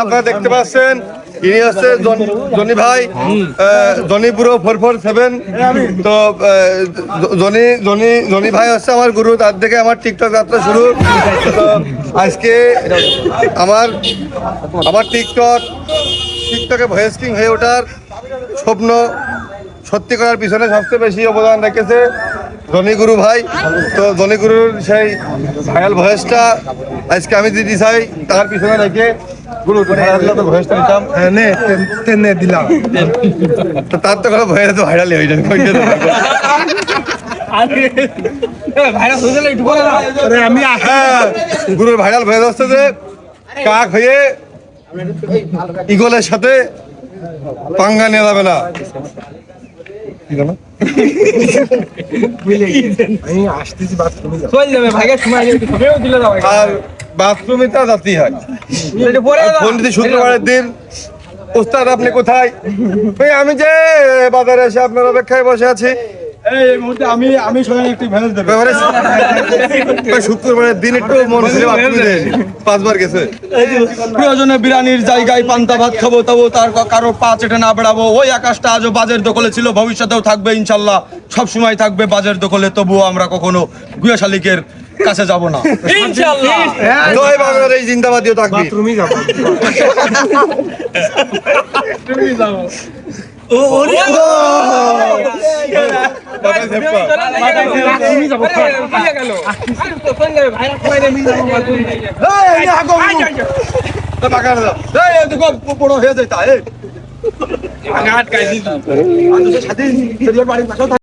আপনারা দেখতে পাচ্ছেন ইনি হচ্ছে জনি ভাই, জনি পুরো 447। তো জনি ভাই হচ্ছে আমার গুরু, তার থেকে আমার টিকটক যাত্রা শুরু। তো আজকে আমার টিকটকে ভয়েস কিং হয়ে ওঠার স্বপ্ন সত্যি করার পিছনে সবচেয়ে বেশি অবদান রেখেছে জনি গুরু ভাই। তো জনি গুরুর সেই ভাইরাল ভয়েসটা আজকে আমি দিতে চাই, তার পিছনে রেখে গুরু তো ভয়েসটা নিতাম দিলাম। তো তার তো কোনো ভয়েস তো ভাইরালই হয়ে যাবে। গুরুর ভাইরাল ভয়েস হচ্ছে যে কাক হয়ে ইগলের সাথে পাঙ্গা নেওয়া যাবে না। আর বাথরুমে তা যাতেই হয়। শুক্রবারের দিন ওস্তাদ আপনি কোথায়? আমি যে বাজারে এসে আপনার অপেক্ষায় বসে আছি। শুক্রবারের দিন একটু মন খুলে 5 বার গেছে। প্রয়োজনে বিরিয়ানির জায়গায় পান্তা ভাত খাবো, তবু তার কারো পা চেটে না বেড়াবো। ওই আকাশটা আজও বাজের দখলে ছিল, ভবিষ্যতেও থাকবে ইনশাল্লাহ, সব সময় থাকবে বাজের দখলে। তবুও আমরা কখনো গুয়া শালিকের কাছে যাব না ইনশাআল্লাহ। জয় বাংলার এই জিন্দাবাদীও থাকবে। তুমি যাবো বড় হয়ে যায়।